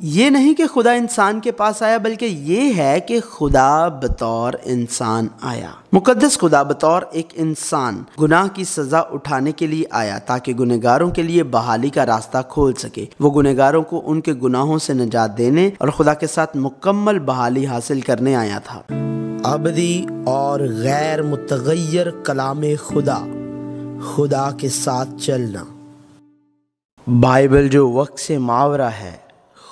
یہ نہیں کہ خدا انسان کے پاس آیا، بلکہ یہ ہے کہ خدا بطور انسان آیا۔ مقدس خدا بطور ایک انسان گناہ کی سزا اٹھانے کے لیے آیا تاکہ گنہگاروں کے لیے بحالی کا راستہ کھول سکے۔ وہ گنہگاروں کو ان کے گناہوں سے نجات دینے اور خدا کے ساتھ مکمل بحالی حاصل کرنے آیا تھا۔ ابدی اور غیر متغیر کلام خدا، خدا کے ساتھ چلنا۔ بائبل جو وقت سے ماورا ہے،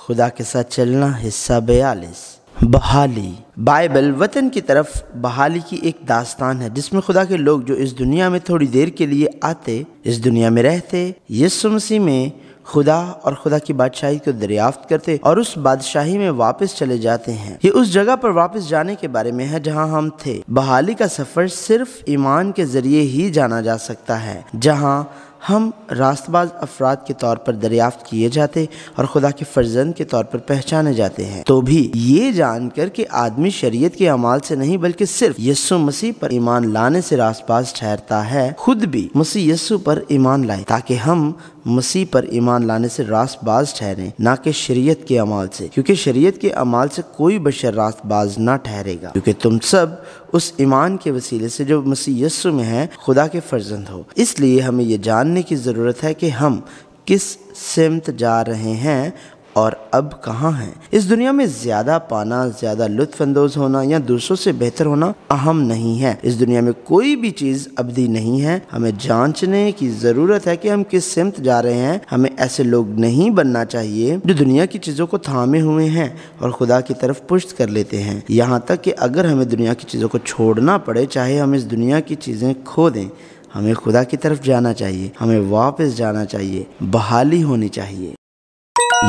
خدا کے ساتھ چلنا، حصہ 42۔ بحالی۔ بائبل وطن کی طرف بحالی کی ایک داستان ہے جس میں خدا کے لوگ جو اس دنیا میں تھوڑی دیر کے لیے آتے، اس دنیا میں رہتے، یسوع مسیح میں خدا اور خدا کی بادشاہی کو دریافت کرتے اور اس بادشاہی میں واپس چلے جاتے ہیں۔ یہ اس جگہ پر واپس جانے کے بارے میں ہے جہاں ہم تھے۔ بحالی کا سفر صرف ایمان کے ذریعے ہی جانا جا سکتا ہے، جہاں ہم راست باز افراد کے طور پر دریافت کیے جاتے اور خدا کے فرزند کے طور پر پہچانے جاتے ہیں، تو بھی یہ جان کر کہ آدمی شریعت کے اعمال سے نہیں بلکہ صرف یسوع مسیح پر ایمان لانے سے راست باز ٹھہرتا ہے۔ خود بھی مسیح یسوع پر ایمان لائے تاکہ ہم مسیح پر ایمان لانے سے راست باز ٹھہریں، نہ کہ شریعت کے اعمال سے، کیونکہ شریعت کے اعمال سے کوئی بشر راست باز نہ ٹھہرے گا، کیونکہ تم سب اس ایمان کے وسیلے سے جو مسیح یسوع میں ہے خدا کے فرزند ہو۔ اس لیے ہمیں یہ جاننے کی ضرورت ہے کہ ہم کس سمت جا رہے ہیں اور اب کہاں ہیں۔ اس دنیا میں زیادہ پانا، زیادہ لطف اندوز ہونا یا دوسروں سے بہتر ہونا اہم نہیں ہے۔ اس دنیا میں کوئی بھی چیز ابدی نہیں ہے۔ ہمیں جانچنے کی ضرورت ہے کہ ہم کس سمت جا رہے ہیں۔ ہمیں ایسے لوگ نہیں بننا چاہیے جو دنیا کی چیزوں کو تھامے ہوئے ہیں اور خدا کی طرف پشت کر لیتے ہیں، یہاں تک کہ اگر ہمیں دنیا کی چیزوں کو چھوڑنا پڑے، چاہے ہم اس دنیا کی چیزیں کھو دیں، ہمیں خدا کی طرف جانا چاہیے، ہمیں واپس جانا چاہیے، بحالی ہونی چاہیے۔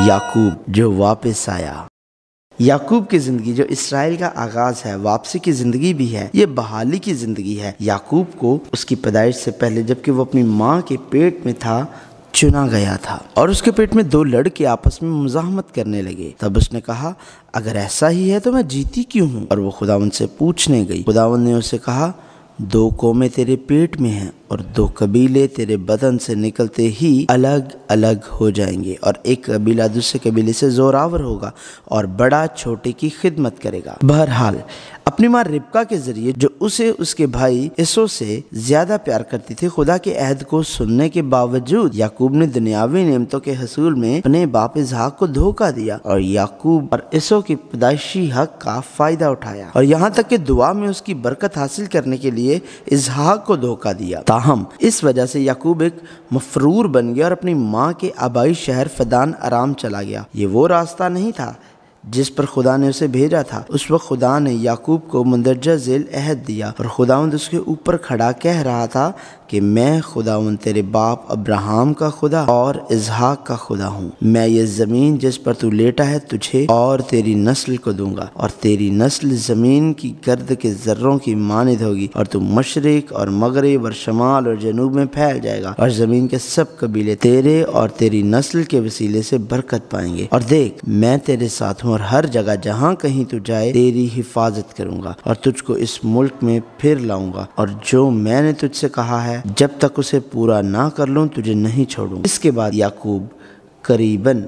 یعقوب جو واپس آیا۔ یعقوب کی زندگی جو اسرائیل کا آغاز ہے، واپسی کی زندگی بھی ہے، یہ بحالی کی زندگی ہے۔ یعقوب کو اس کی پیدائش سے پہلے جبکہ وہ اپنی ماں کے پیٹ میں تھا چنا گیا تھا، اور اس کے پیٹ میں 2 لڑکے آپس میں مزاحمت کرنے لگے۔ تب اس نے کہا، اگر ایسا ہی ہے تو میں جیتی کیوں ہوں؟ اور وہ خداوند سے پوچھنے گئی۔ خداوند نے اسے کہا، 2 قومیں تیرے پیٹ میں ہیں اور 2 قبیلے تیرے بدن سے نکلتے ہی الگ الگ ہو جائیں گے، اور ایک قبیلہ دوسرے قبیلے سے زوراور ہوگا اور بڑا چھوٹے کی خدمت کرے گا۔ بہرحال اپنی ماں ربکا کے ذریعے جو اسے اس کے بھائی عیسو سے زیادہ پیار کرتی تھی، خدا کے عہد کو سننے کے باوجود یعقوب نے دنیاوی نعمتوں کے حصول میں اپنے باپ اسحاق کو دھوکہ دیا اور یعقوب اور عیسو کی پیدائشی حق کا فائدہ اٹھایا، اور یہاں تک کہ دعا میں اس کی برکت حاصل کرنے کے لیے اسحاق کو دھوکہ دیا۔ تاہم اس وجہ سے یعقوب ایک مفرور بن گیا اور اپنی ماں کے آبائی شہر فدان ارام چلا گیا۔ یہ وہ راستہ نہیں تھا جس پر خدا نے اسے بھیجا تھا۔ اس وقت خدا نے یعقوب کو مندرجہ ذیل عہد دیا اور خداوند اس کے اوپر کھڑا کہہ رہا تھا کہ میں خداوند تیرے باپ ابراہم کا خدا اور اسحاق کا خدا ہوں۔ میں یہ زمین جس پر تو لیٹا ہے تجھے اور تیری نسل کو دوں گا، اور تیری نسل زمین کی گرد کے ذروں کی مانند ہوگی، اور تو مشرق اور مغرب اور شمال اور جنوب میں پھیل جائے گا، اور زمین کے سب قبیلے تیرے اور تیری نسل کے وسیلے سے برکت پائیں گے۔ اور دیکھ، میں تیرے ساتھ ہوں، اور ہر جگہ جہاں کہیں تو جائے تیری حفاظت کروں گا، اور تجھ کو اس ملک میں پھر لاؤں گا، اور جو میں نے تجھ سے کہا ہے جب تک اسے پورا نہ کر لوں تجھے نہیں چھوڑوں۔ اس کے بعد یعقوب قریباً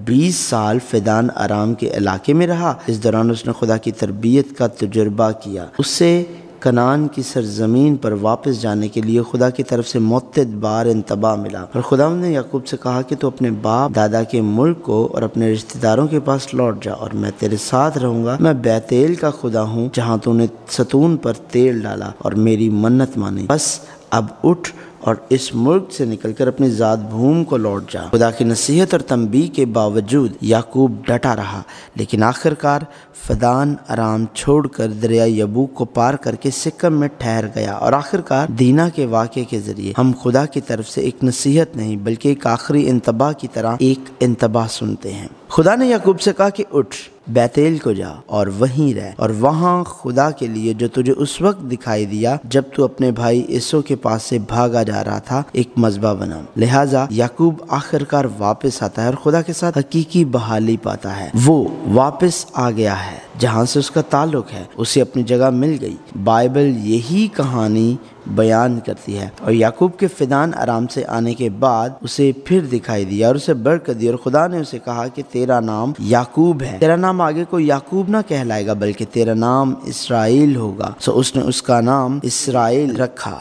20 سال فدان ارام کے علاقے میں رہا۔ اس دوران اس نے خدا کی تربیت کا تجربہ کیا۔ اسے کنعان کی سرزمین پر واپس جانے کے لیے خدا کی طرف سے متعدد بار انتباہ ملا، اور خداوند نے یعقوب سے کہا کہ تو اپنے باپ دادا کے ملک کو اور اپنے رشتہ داروں کے پاس لوٹ جا، اور میں تیرے ساتھ رہوں گا۔ میں بیتیل کا خدا ہوں جہاں تو نے ستون پر تیل ڈالا اور میری منت مانی۔ بس اب اٹھ اور اس ملک سے نکل کر اپنی ذات بھوم کو لوٹ جا۔ خدا کی نصیحت اور تنبیہ کے باوجود یعقوب ڈٹا رہا، لیکن آخرکار فدان ارام چھوڑ کر دریا یبوک کو پار کر کے سکم میں ٹھہر گیا۔ اور آخرکار دینا کے واقعے کے ذریعے ہم خدا کی طرف سے ایک نصیحت نہیں بلکہ ایک آخری انتباہ کی طرح ایک انتباہ سنتے ہیں۔ خدا نے یعقوب سے کہا کہ اٹھ، بیتیل کو جا اور وہیں رہ، اور وہاں خدا کے لیے جو تجھے اس وقت دکھائی دیا جب تو اپنے بھائی عیسو کے پاس سے بھاگا جا رہا تھا، ایک مذبح بنا۔ لہٰذا یعقوب آخرکار واپس آتا ہے اور خدا کے ساتھ حقیقی بحالی پاتا ہے۔ وہ واپس آ گیا ہے جہاں سے اس کا تعلق ہے، اسے اپنی جگہ مل گئی۔ بائبل یہی کہانی بیان کرتی ہے۔ اور یعقوب کے فدان آرام سے آنے کے بعد اسے پھر دکھائی دیا اور اسے برکت دی، اور خدا نے اسے کہا کہ تیرا نام یعقوب ہے، تیرا نام آگے کوئی یعقوب نہ کہلائے گا بلکہ تیرا نام اسرائیل ہوگا۔ سو اس نے اس کا نام اسرائیل رکھا۔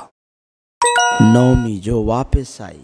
نعومی جو واپس آئی۔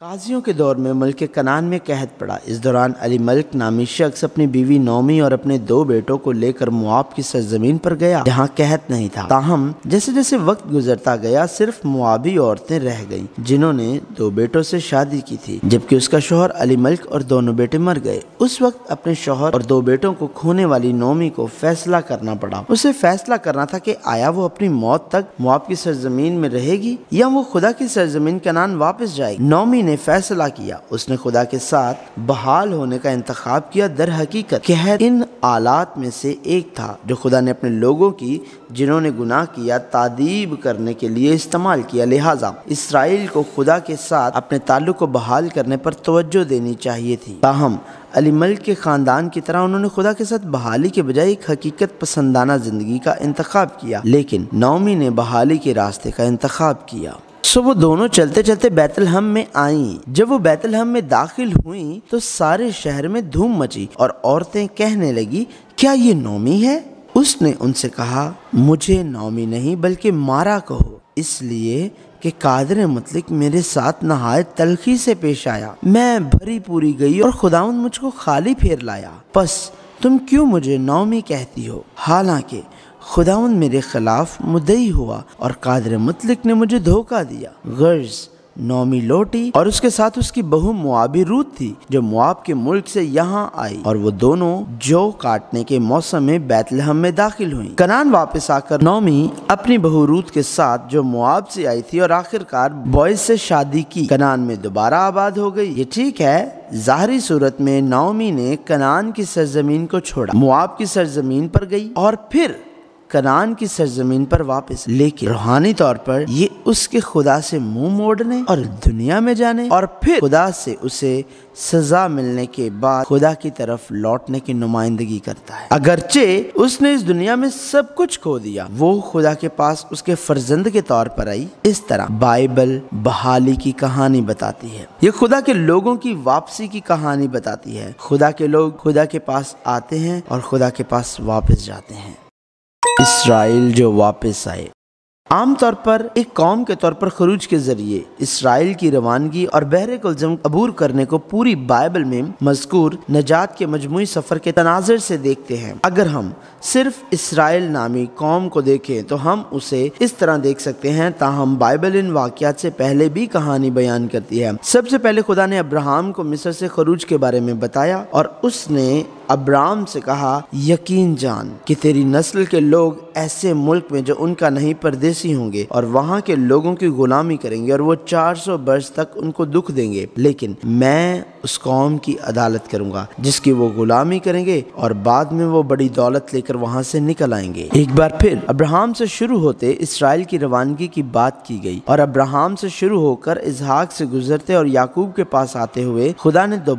قاضیوں کے دور میں ملک کنعان میں قحط پڑا۔ اس دوران علی ملک نامی شخص اپنی بیوی نعومی اور اپنے 2 بیٹوں کو لے کر مواب کی سرزمین پر گیا جہاں قحط نہیں تھا۔ تاہم جیسے جیسے وقت گزرتا گیا صرف موابی عورتیں رہ گئیں جنہوں نے 2 بیٹوں سے شادی کی تھی، جبکہ اس کا شوہر علی ملک اور دونوں بیٹے مر گئے۔ اس وقت اپنے شوہر اور 2 بیٹوں کو کھونے والی نعومی کو فیصلہ کرنا پڑا۔ اسے فیصلہ کرنا تھا کہ آیا وہ اپنی موت تک مواب کی سرزمین میں رہے گی یا وہ خدا کی سرزمین کنعان واپس جائے گی۔ نعومی نے فیصلہ کیا، اس نے خدا کے ساتھ بحال ہونے کا انتخاب کیا۔ در حقیقت قحط ان آلات میں سے ایک تھا جو خدا نے اپنے لوگوں کی جنہوں نے گناہ کیا تادیب کرنے کے لیے استعمال کیا۔ لہٰذا اسرائیل کو خدا کے ساتھ اپنے تعلق کو بحال کرنے پر توجہ دینی چاہیے تھی۔ تاہم علی ملک کے خاندان کی طرح انہوں نے خدا کے ساتھ بحالی کے بجائے ایک حقیقت پسندانہ زندگی کا انتخاب کیا، لیکن نعومی نے بحالی کے راستے کا انتخاب کیا۔ سو وہ دونوں چلتے چلتے بیت لحم میں آئیں۔ جب وہ بیت لحم میں داخل ہوئیں تو سارے شہر میں دھوم مچی اور عورتیں کہنے لگی، کیا یہ نعومی ہے؟ اس نے ان سے کہا، مجھے نعومی نہیں بلکہ مارا کہو، اس لیے کہ قادر مطلق میرے ساتھ نہایت تلخی سے پیش آیا۔ میں بھری پوری گئی اور خداوند مجھ کو خالی پھیر لایا۔ پس تم کیوں مجھے نعومی کہتی ہو؟ حالانکہ خداوند میرے خلاف مدعی ہوا اور قادر مطلق نے مجھے دھوکہ دیا۔ غرض نعومی لوٹی اور اس کے ساتھ اس کی بہو موابی روت تھی جو مواب کے ملک سے یہاں آئی، اور وہ دونوں جو کاٹنے کے موسم میں بیت لحم میں داخل ہوئیں۔ کنعان واپس آ کر نعومی اپنی بہو روت کے ساتھ جو مواب سے آئی تھی اور آخر کار بوئز سے شادی کی، کنعان میں دوبارہ آباد ہو گئی۔ یہ ٹھیک ہے، ظاہری صورت میں نعومی نے کنعان کی سرزمین کو چھوڑا، مواب کی سرزمین پر گئی اور پھر کنعان کی سرزمین پر واپس، لیکن روحانی طور پر یہ اس کے خدا سے منہ موڑنے اور دنیا میں جانے اور پھر خدا سے اسے سزا ملنے کے بعد خدا کی طرف لوٹنے کی نمائندگی کرتا ہے۔ اگرچہ اس نے اس دنیا میں سب کچھ کھو دیا، وہ خدا کے پاس اس کے فرزند کے طور پر آئی۔ اس طرح بائبل بحالی کی کہانی بتاتی ہے، یہ خدا کے لوگوں کی واپسی کی کہانی بتاتی ہے۔ خدا کے لوگ خدا کے پاس آتے ہیں اور خدا کے پاس واپس جاتے ہیں۔ اسرائیل جو واپس آئے۔ عام طور پر ایک قوم کے طور پر خروج کے ذریعے اسرائیل کی روانگی اور بحر کلزم عبور کرنے کو پوری بائبل میں مذکور نجات کے مجموعی سفر کے تناظر سے دیکھتے ہیں۔ اگر ہم صرف اسرائیل نامی قوم کو دیکھیں تو ہم اسے اس طرح دیکھ سکتے ہیں، تاہم بائبل ان واقعات سے پہلے بھی کہانی بیان کرتی ہے۔ سب سے پہلے خدا نے ابراہم کو مصر سے خروج کے بارے میں بتایا اور اس نے ابراہم سے کہا، یقین جان کہ تیری نسل کے لوگ ایسے ملک میں جو ان کا نہیں پردیسی ہوں گے اور وہاں کے لوگوں کی غلامی کریں گے اور وہ 400 برس تک ان کو دکھ دیں گے، لیکن میں اس قوم کی عدالت کروں گا جس کی وہ غلامی کریں گے اور بعد میں وہ بڑی دولت لے کر وہاں سے نکل آئیں گے۔ ایک بار پھر ابراہم سے شروع ہوتے اسرائیل کی روانگی کی بات کی گئی اور ابراہم سے شروع ہو کر اسحاق سے گزرتے اور یعقوب کے پاس آتے ہوئے خدا نے دو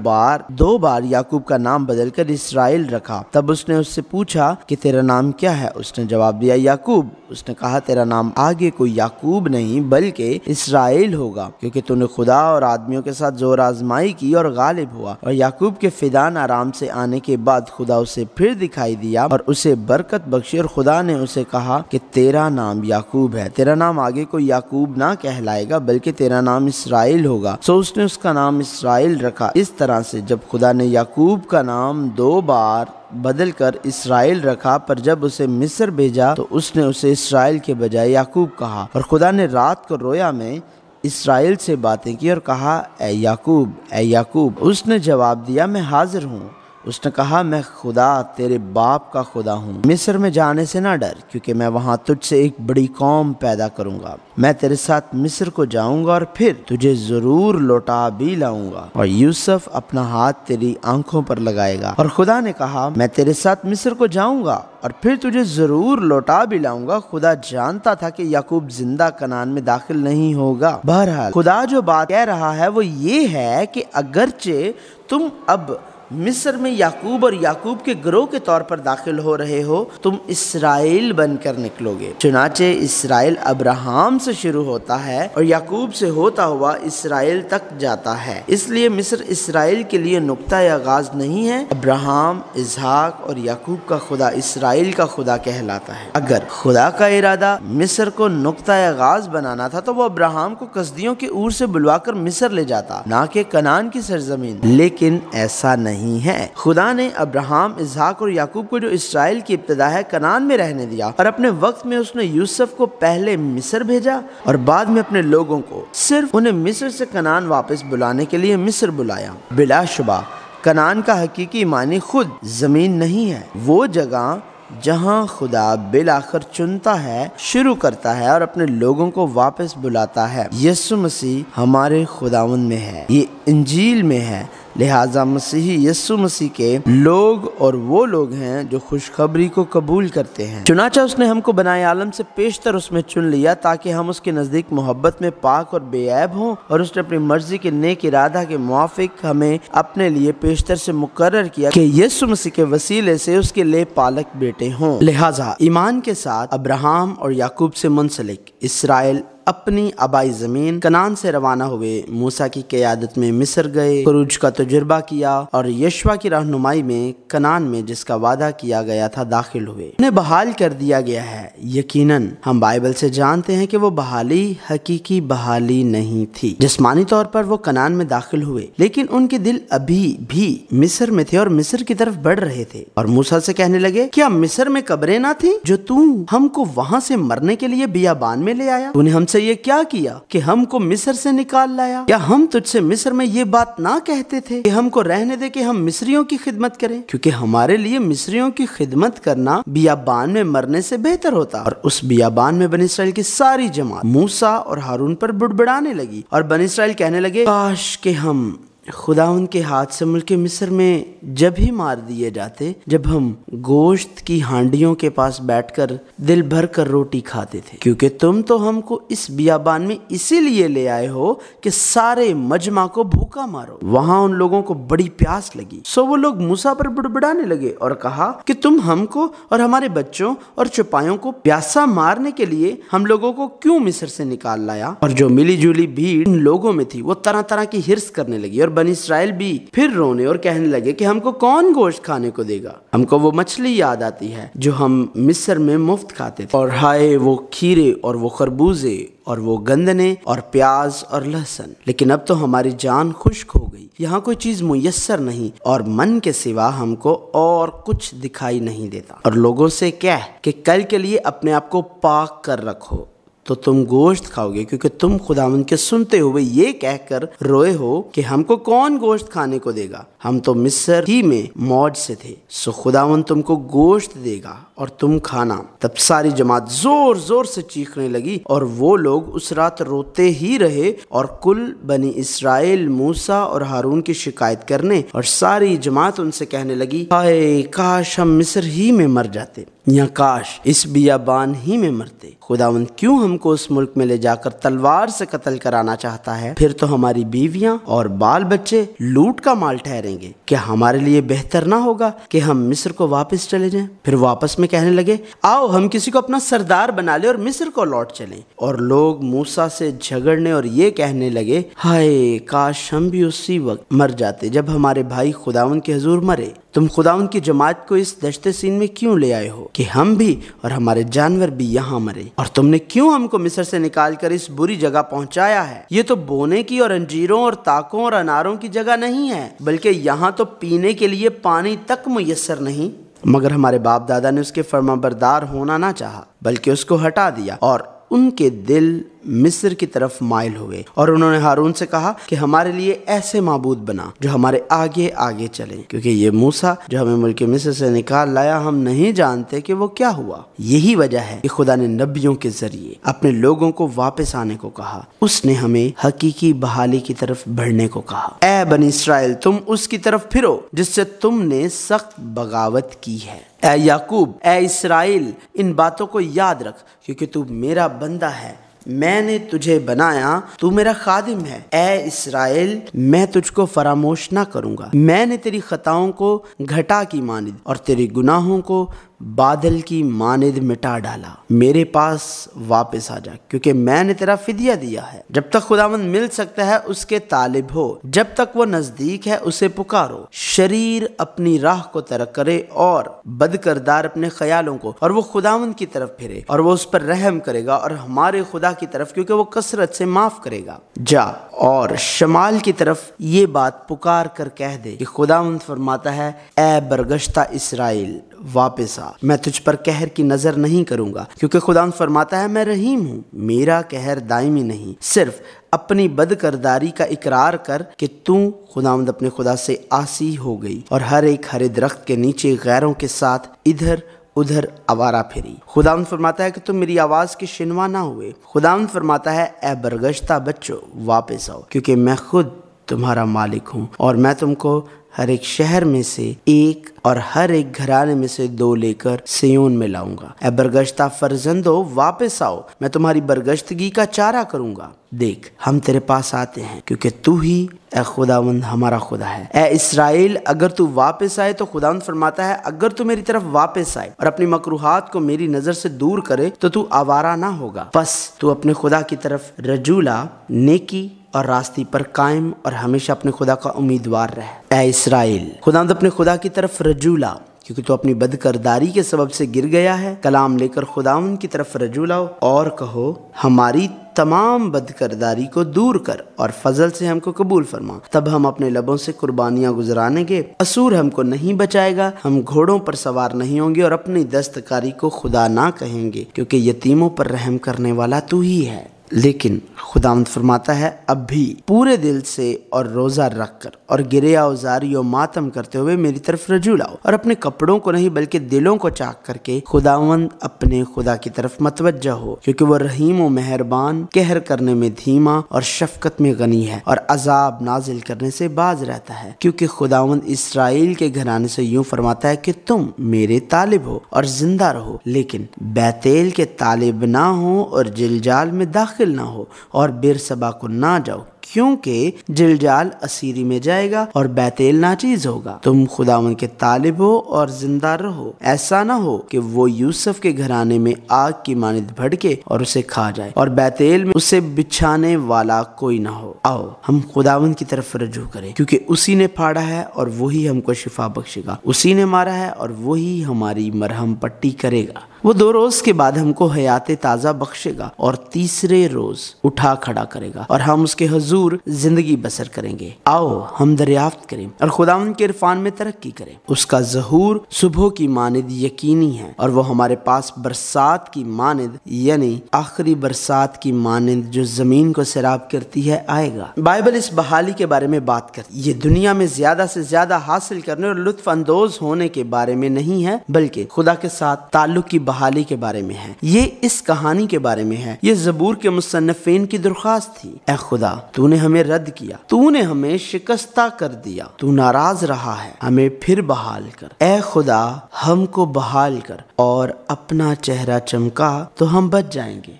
بار یعقوب کا نام بدل کر اسرائیل رکھا۔ تب اس نے اس سے پوچھا کہ تیرا نام کیا ہے؟ اس نے جواب دیا، یعقوب۔ اس نے کہا، تیرا نام آگے کوئی یعقوب نہیں بلکہ اسرائیل ہوگا، کیونکہ تو نے خدا اور آدمیوں کے ساتھ زور آزمائی کی اور غالب ہوا۔ اور یعقوب کے فدان آرام سے آنے کے بعد خدا اسے پھر دکھائی دیا اور اسے برکت بخشی، اور خدا نے اسے کہا کہ تیرا نام یعقوب ہے، تیرا نام آگے کوئی یعقوب نہ کہلائے گا بلکہ تیرا نام اسرائیل ہوگا۔ سو اس نے اس کا نام اسرائیل رکھا۔ اس طرح سے جب خدا نے یعقوب کا نام 2 بار بدل کر اسرائیل رکھا، پر جب اسے مصر بھیجا تو اس نے اسے اسرائیل کے بجائے یعقوب کہا۔ اور خدا نے رات کو رویا میں اسرائیل سے باتیں کی اور کہا، اے یعقوب، اے یعقوب۔ اس نے جواب دیا، میں حاضر ہوں۔ اس نے کہا، میں خدا تیرے باپ کا خدا ہوں۔ مصر میں جانے سے نہ ڈر، کیونکہ میں وہاں تجھ سے ایک بڑی قوم پیدا کروں گا۔ میں تیرے ساتھ مصر کو جاؤں گا اور پھر تجھے ضرور لوٹا بھی لاؤں گا، اور یوسف اپنا ہاتھ تیری آنکھوں پر لگائے گا۔ اور خدا نے کہا، میں تیرے ساتھ مصر کو جاؤں گا اور پھر تجھے ضرور لوٹا بھی لاؤں گا۔ خدا جانتا تھا کہ یعقوب زندہ کنعان میں داخل نہیں ہوگا۔ بہرحال خدا جو بات کہہ رہا ہے وہ یہ ہے کہ اگرچہ تم اب مصر میں یعقوب اور یعقوب کے گروہ کے طور پر داخل ہو رہے ہو، تم اسرائیل بن کر نکلو گے۔ چنانچہ اسرائیل ابراہم سے شروع ہوتا ہے اور یعقوب سے ہوتا ہوا اسرائیل تک جاتا ہے، اس لیے مصر اسرائیل کے لیے نقطہ آغاز نہیں ہے۔ ابراہم، اسحاق اور یعقوب کا خدا اسرائیل کا خدا کہلاتا ہے۔ اگر خدا کا ارادہ مصر کو نقطہ آغاز بنانا تھا تو وہ ابراہم کو کسدیوں کے اور سے بلوا کر مصر لے جاتا، نہ کہ کنعان کی سرزمین، لیکن ایسا نہیں ہے۔ خدا نے ابراہم، اسحاق اور یعقوب کو جو اسرائیل کی ابتدا ہے کنعان میں رہنے دیا، اور اپنے وقت میں اس نے یوسف کو پہلے مصر بھیجا اور بعد میں اپنے لوگوں کو صرف انہیں مصر سے کنعان واپس بلانے کے لیے مصر بلایا۔ بلا شبہ کنعان کا حقیقی معنی خود زمین نہیں ہے، وہ جگہ جہاں خدا بالآخر چنتا ہے، شروع کرتا ہے اور اپنے لوگوں کو واپس بلاتا ہے۔ یسوع مسیح ہمارے خداوند میں ہے، یہ انجیل میں ہے، لہٰذا مسیحی یسوع مسیح کے لوگ اور وہ لوگ ہیں جو خوشخبری کو قبول کرتے ہیں۔ چنانچہ اس نے ہم کو بنائے عالم سے پیشتر اس میں چن لیا تاکہ ہم اس کے نزدیک محبت میں پاک اور بے عیب ہوں، اور اس نے اپنی مرضی کے نیک ارادہ کے موافق ہمیں اپنے لیے پیشتر سے مقرر کیا کہ یسوع مسیح کے وسیلے سے اس کے لئے پالک بیٹے ہوں۔ لہٰذا ایمان کے ساتھ ابراہم اور یعقوب سے منسلک اسرائیل اپنی آبائی زمین کنعان سے روانہ ہوئے، موسیٰ کی قیادت میں مصر گئے، خروج کا تجربہ کیا اور یشوع کی رہنمائی میں کنعان میں جس کا وعدہ کیا گیا تھا داخل ہوئے۔ انہیں بحال کر دیا گیا ہے۔ یقیناً ہم بائبل سے جانتے ہیں کہ وہ بحالی حقیقی بحالی نہیں تھی۔ جسمانی طور پر وہ کنعان میں داخل ہوئے، لیکن ان کے دل ابھی بھی مصر میں تھے اور مصر کی طرف بڑھ رہے تھے، اور موسیٰ سے کہنے لگے، کیا مصر میں قبریں نہ تھیں جو تو ہم کو وہاں سے مرنے کے لیے بیابان میں لے آیا؟ تو نے ہم سے یہ کیا کیا کہ ہم کو مصر سے نکال لایا؟ کیا ہم تجھ سے مصر میں یہ بات نہ کہتے تھے کہ ہم کو رہنے دے کہ ہم مصریوں کی خدمت کریں؟ کیونکہ ہمارے لیے مصریوں کی خدمت کرنا بیابان میں مرنے سے بہتر ہوتا۔ اور اس بیابان میں بنی اسرائیل کی ساری جماعت موسیٰ اور ہارون پر بڑبڑانے لگی، اور بنی اسرائیل کہنے لگے، کاش کہ ہم خداوند کے ہاتھ سے ملک مصر میں جب ہی مار دیے جاتے جب ہم گوشت کی ہانڈیوں کے پاس بیٹھ کر دل بھر کر روٹی کھاتے تھے، کیونکہ تم تو ہم کو اس بیابان میں اسی لیے لے آئے ہو کہ سارے مجمع کو بھوکا مارو۔ وہاں ان لوگوں کو بڑی پیاس لگی، سو وہ لوگ موسیٰ پر بڑبڑانے لگے اور کہا کہ تم ہم کو اور ہمارے بچوں اور چپایوں کو پیاسا مارنے کے لیے ہم لوگوں کو کیوں مصر سے نکال لایا؟ اور جو ملی جولی بھیڑ ان لوگوں میں تھی وہ طرح طرح کی ہرس کرنے لگی، اور بنی اسرائیل بھی پھر رونے اور کہنے لگے کہ ہم کو کون گوشت کھانے کو دے گا؟ ہم کو وہ مچھلی یاد آتی ہے جو ہم مصر میں مفت کھاتے تھے، اور ہائے وہ کھیرے اور وہ خربوزے اور وہ گندنے اور پیاز اور لہسن، لیکن اب تو ہماری جان خشک ہو گئی، یہاں کوئی چیز میسر نہیں، اور من کے سوا ہم کو اور کچھ دکھائی نہیں دیتا۔ اور لوگوں سے کہہ کہ کل کے لیے اپنے آپ کو پاک کر رکھو تو تم گوشت کھاؤ گے، کیونکہ تم خداوند کے سنتے ہوئے یہ کہہ کر روئے ہو کہ ہم کو کون گوشت کھانے کو دے گا؟ ہم تو مصر ہی میں موج سے تھے، سو خداوند تم کو گوشت دے گا اور تم کھانا۔ تب ساری جماعت زور زور سے چیخنے لگی، اور وہ لوگ اس رات روتے ہی رہے، اور کل بنی اسرائیل موسیٰ اور ہارون کی شکایت کرنے، اور ساری جماعت ان سے کہنے لگی، ہائے کاش ہم مصر ہی میں مر جاتے، یا کاش اس بیابان ہی میں مرتے۔ خداوند کیوں ہم کو اس ملک میں لے جا کر تلوار سے قتل کرانا چاہتا ہے؟ پھر تو ہماری بیویاں اور بال بچے لوٹ کا مال ٹھہریں گے۔ کیا ہمارے لیے بہتر نہ ہوگا کہ ہم مصر کو واپس چلے جائیں؟ پھر وہ آپس میں کہنے لگے، آؤ ہم کسی کو اپنا سردار بنا لیں اور مصر کو لوٹ چلیں۔ اور لوگ موسیٰ سے جھگڑنے اور یہ کہنے لگے، ہائے کاش ہم بھی اسی وقت مر جاتے جب ہمارے بھائی خداوند کے حضور مرے۔ تم خداوند کی جماعت کو اس دشت سین میں کیوں لے آئے ہو کہ ہم بھی اور ہمارے جانور بھی یہاں مرے؟ اور تم نے کیوں ہم کو مصر سے نکال کر اس بری جگہ پہنچایا ہے؟ یہ تو بونے کی اور انجیروں اور تاکوں اور اناروں کی جگہ نہیں ہے، بلکہ یہاں تو پینے کے لیے پانی تک میسر نہیں۔ مگر ہمارے باپ دادا نے اس کے فرما بردار ہونا نہ چاہا، بلکہ اس کو ہٹا دیا، اور ان کے دل مصر کی طرف مائل ہوئے، اور انہوں نے ہارون سے کہا کہ ہمارے لیے ایسے معبود بنا جو ہمارے آگے آگے چلیں، کیونکہ یہ موسیٰ جو ہمیں ملک مصر سے نکال لایا ہم نہیں جانتے کہ وہ کیا ہوا۔ یہی وجہ ہے کہ خدا نے نبیوں کے ذریعے اپنے لوگوں کو واپس آنے کو کہا، اس نے ہمیں حقیقی بحالی کی طرف بڑھنے کو کہا۔ اے بنی اسرائیل، تم اس کی طرف پھرو جس سے تم نے سخت بغاوت کی ہے۔ اے یعقوب، اے اسرائیل، ان باتوں کو یاد رکھ، کیونکہ تو میرا بندہ ہے، میں نے تجھے بنایا، تو میرا خادم ہے۔ اے اسرائیل، میں تجھ کو فراموش نہ کروں گا۔ میں نے تیری خطاؤں کو گھٹا کی مانند اور تیرے گناہوں کو بادل کی مانند مٹا ڈالا۔ میرے پاس واپس آ جا، کیونکہ میں نے تیرا فدیہ دیا ہے۔ جب تک خداوند مل سکتا ہے اس کے طالب ہو، جب تک وہ نزدیک ہے اسے پکارو۔ شریر اپنی راہ کو ترک کرے اور بد کردار اپنے خیالوں کو، اور وہ خداوند کی طرف پھرے اور وہ اس پر رحم کرے گا، اور ہمارے خدا کی طرف، کیونکہ وہ کثرت سے معاف کرے گا۔ جا اور شمال کی طرف یہ بات پکار کر کہہ دے کہ خداوند فرماتا ہے، اے برگشتہ اسرائیل، واپس آ، میں تجھ پر قہر کی نظر نہیں کروں گا، کیونکہ خداوند فرماتا ہے، میں رحیم ہوں، میرا قہر دائمی نہیں۔ صرف اپنی بد کرداری کا اقرار کر کہ تو خداوند اپنے خدا سے عاصی ہو گئی، اور ہر ایک ہرے درخت کے نیچے غیروں کے ساتھ ادھر ادھر آوارہ پھری۔ خداوند فرماتا ہے کہ تم میری آواز کے شنوا نہ ہوئے۔ خداوند فرماتا ہے، اے برگشتہ بچوں، واپس آؤ، کیونکہ میں خود تمہارا مالک ہوں، اور میں تم کو ہر ایک شہر میں سے ایک اور ہر ایک گھرانے میں سے 2 لے کر سیون میں لاؤں گا۔ اے برگشتہ فرزندو، واپس آؤ، میں تمہاری برگشتگی کا چارہ کروں گا۔ دیکھ، ہم تیرے پاس آتے ہیں، کیونکہ تو ہی اے خداوند ہمارا خدا ہے۔ اے اسرائیل، اگر تو واپس آئے، تو خداوند فرماتا ہے، اگر تو میری طرف واپس آئے اور اپنی مکروہات کو میری نظر سے دور کرے تو آوارہ نہ ہوگا۔ پس تو اپنے خدا کی طرف رجوع لا، نیکی اور راستی پر قائم اور ہمیشہ اپنے خدا کا امیدوار رہ۔ اے اسرائیل، خداوند اپنے خدا کی طرف رجوع لا، کیونکہ تو اپنی بد کرداری کے سبب سے گر گیا ہے۔ کلام لے کر خداوند کی طرف رجوع لاؤ اور کہو، ہماری تمام بد کرداری کو دور کر اور فضل سے ہم کو قبول فرما، تب ہم اپنے لبوں سے قربانیاں گزرانیں گے۔ اسور ہم کو نہیں بچائے گا، ہم گھوڑوں پر سوار نہیں ہوں گے اور اپنی دستکاری کو خدا نہ کہیں گے، کیونکہ یتیموں پر رحم کرنے والا تو ہی ہے۔ لیکن خداوند فرماتا ہے، اب بھی پورے دل سے اور روزہ رکھ کر اور گریہ اوزاری و ماتم کرتے ہوئے میری طرف رجوع لاؤ، اور اپنے کپڑوں کو نہیں بلکہ دلوں کو چاک کر کے خداوند اپنے خدا کی طرف متوجہ ہو، کیونکہ وہ رحیم و مہربان، قہر کرنے میں دھیما اور شفقت میں غنی ہے، اور عذاب نازل کرنے سے باز رہتا ہے۔ کیونکہ خداوند اسرائیل کے گھرانے سے یوں فرماتا ہے کہ تم میرے طالب ہو اور زندہ رہو، لیکن بیتیل کے طالب نہ ہو اور جلجال میں داخل نہ ہو، اور بیرسبا کو نہ جاؤ، کیونکہ جلجال اسیری میں جائے گا اور بیتیل ناچیز ہوگا۔ تم خداوند کے طالب ہو اور زندہ رہو، ایسا نہ ہو کہ وہ یوسف کے گھرانے میں آگ کی مانند بھڑکے اور اسے کھا جائے، اور بیتیل میں اسے بچھانے والا کوئی نہ ہو۔ آؤ ہم خداوند کی طرف رجوع کریں، کیونکہ اسی نے پھاڑا ہے اور وہی ہم کو شفا بخشے گا، اسی نے مارا ہے اور وہی ہماری مرہم پٹی کرے گا۔ وہ 2 روز کے بعد ہم کو حیات تازہ بخشے گا، اور تیسرے روز اٹھا کھڑا کرے گا، اور ہم اس کے حضور زندگی بسر کریں گے۔ آؤ ہم دریافت کریں اور خداوند کے عرفان میں ترقی کریں۔ اس کا ظہور صبح کی مانند یقینی ہے، اور وہ ہمارے پاس برسات کی مانند، یعنی آخری برسات کی مانند جو زمین کو سیراب کرتی ہے، آئے گا۔ بائبل اس بحالی کے بارے میں بات کرتی ہے۔ یہ دنیا میں زیادہ سے زیادہ حاصل کرنے اور لطف اندوز ہونے کے بارے میں نہیں ہے، بلکہ خدا کے ساتھ تعلق کی بحالی کے بارے میں ہے۔ یہ اس کہانی کے بارے میں ہے۔ یہ زبور کے مصنفین کی درخواست تھی، اے خدا، تو نے ہمیں رد کیا، تو نے ہمیں شکستہ کر دیا، تو ناراض رہا ہے، ہمیں پھر بحال کر۔ اے خدا، ہم کو بحال کر اور اپنا چہرہ چمکا تو ہم بچ جائیں گے۔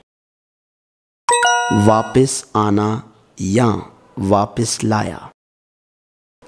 واپس آنا یا واپس لایا۔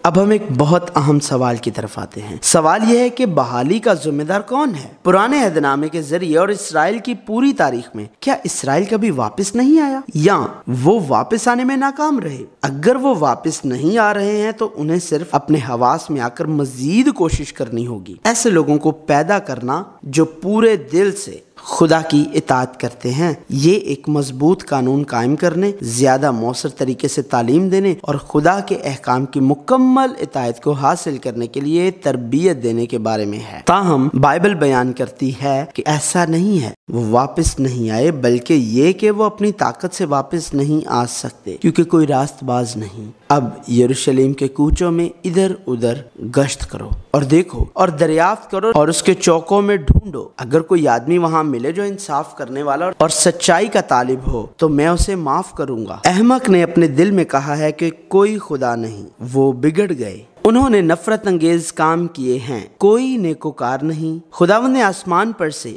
اب ہم ایک بہت اہم سوال کی طرف آتے ہیں۔ سوال یہ ہے کہ بحالی کا ذمہ دار کون ہے؟ پرانے عہد نامے کے ذریعے اور اسرائیل کی پوری تاریخ میں کیا اسرائیل کبھی واپس نہیں آیا، یا وہ واپس آنے میں ناکام رہے؟ اگر وہ واپس نہیں آ رہے ہیں تو انہیں صرف اپنے حواس میں آ کر مزید کوشش کرنی ہوگی۔ ایسے لوگوں کو پیدا کرنا جو پورے دل سے خدا کی اطاعت کرتے ہیں، یہ ایک مضبوط قانون قائم کرنے، زیادہ مؤثر طریقے سے تعلیم دینے اور خدا کے احکام کی مکمل اطاعت کو حاصل کرنے کے لیے تربیت دینے کے بارے میں ہے۔ تاہم بائبل بیان کرتی ہے کہ ایسا نہیں ہے، وہ واپس نہیں آئے، بلکہ یہ کہ وہ اپنی طاقت سے واپس نہیں آ سکتے، کیونکہ کوئی راست باز نہیں۔ اب یروشلم کے کوچوں میں ادھر ادھر گشت کرو اور دیکھو اور دریافت کرو اور اس کے چوکوں میں ڈھونڈو، اگر کوئی آدمی وہاں ملے جو انصاف کرنے والا اور سچائی کا طالب ہو تو میں اسے معاف کروں گا۔ احمق نے اپنے دل میں کہا ہے کہ کوئی خدا نہیں، وہ بگڑ گئے، انہوں نے نفرت انگیز کام کیے ہیں، کوئی نیکوکار نہیں۔ خداوند نے آسمان پر سے